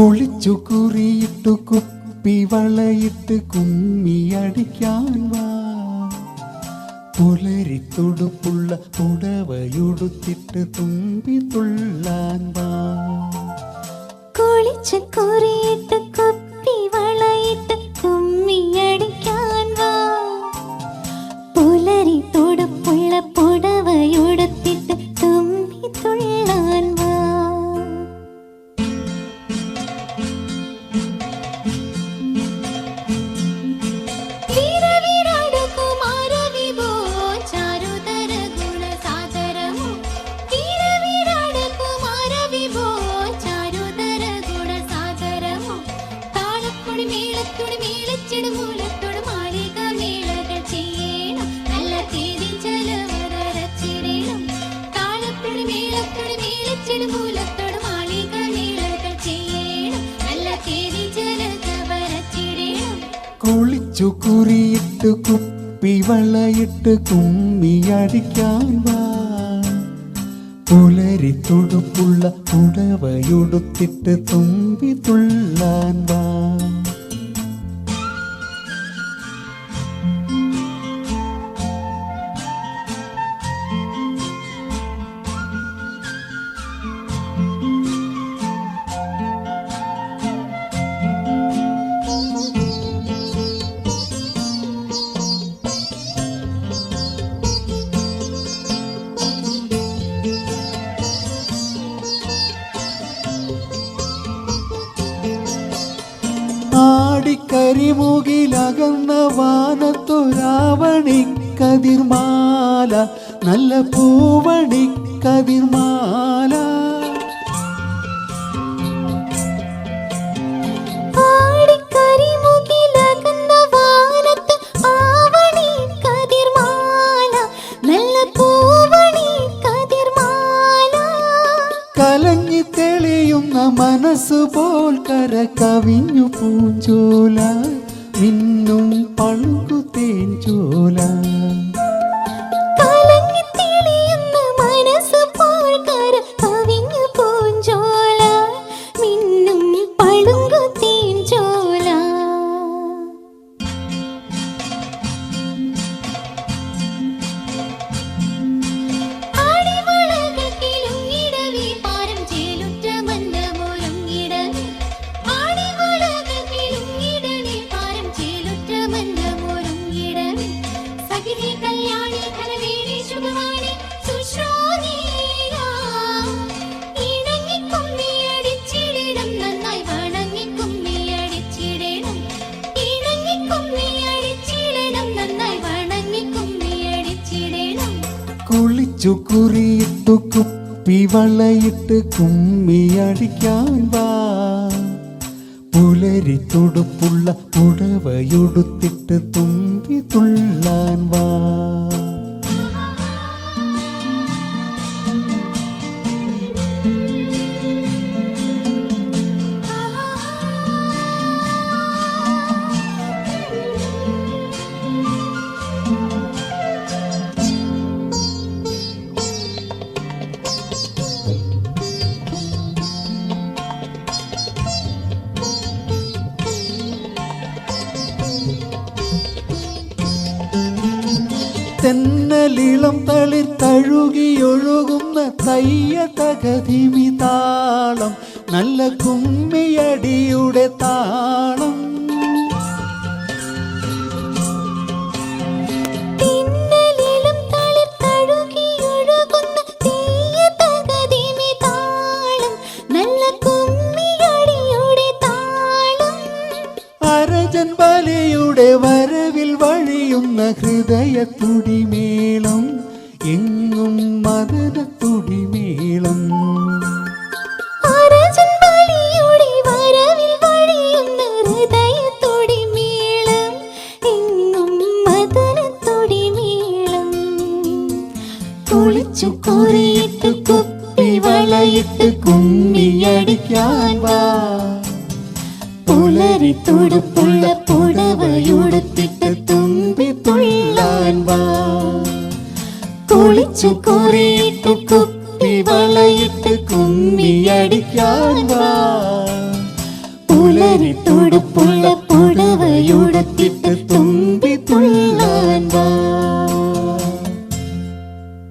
കുളിച്ചു കുറിയിട്ടു കുപ്പി വളയിട്ട് കുമ്മിയടിക്കാൻ വാ. പുലരി തുടുപ്പുള്ള പുടവയുടുത്തിട്ട് തുമ്പി തുള്ളാൻ വാ. കുളിച്ചു കുറിയിട്ട് കുപ്പി വളയിട്ട് കുമ്മിയടിക്കാൻ വാ. പുലരി തുടുപ്പുള്ള പുടവയുടുത്തിട്ട് തുമ്പി തുള്ളാൻ വാ. കുളിച്ചു കുറിയിട്ട് കുപ്പി വളയിട്ട് കുമ്മിയടിക്കാൻ വാ. പുലരി തുടുപ്പുള്ള പുടവയുടുത്തിട്ട് തുമ്പി തുള്ളാൻ വാ. ആടിക്കരിമുകിലകന്ന വാനത്തൊരാവണി കതിർമാല, നല്ല പൂവണി കതിർമാല. കലങ്ങി തെളിയുന്ന മനസ്സുപോൽ കര കവിഞ്ഞു പൂഞ്ചോല, മിന്നും പളുകു തേഞ്ചോല. കുളിച്ചു കുറിയിട്ടു കുപ്പി വളയിട്ട് കുമ്മിയടിക്കാൻ വാ. പുലരി തുടുപ്പുള്ള പുടവയുടുത്തിട്ട് തുമ്പി തുള്ളാൻ വാ. തെന്നലിളം തളിർ തഴുകിയൊഴുകുന്ന തയ്യ തകതിമി താളം, നല്ല കുമ്മിയടിയുടെ താളം. അരജൻ ബലിയുടെ വരവിൽ വഴിയുന്ന ഹൃദയ തുടിമേളം, എങ്ങും മദന തുടിമേളം. കുളിച്ചു കുറിയിട്ട് കുപ്പി വളയിട്ട് കുമ്മിയടിക്കാൻ വാ. പുലരി തുടുപ്പുള്ള പുടവയുടുത്തിട്ട് തുമ്പി തുള്ളാൻ വാ. കുളിച്ചു കുറിയിട്ട് കുപ്പി വളയിട്ട് കുമ്മിയടിക്കാൻ വാ. സുന്ദരി തുടുപ്പുള്ള പുടവയുടുത്തിട്ട് തുമ്പി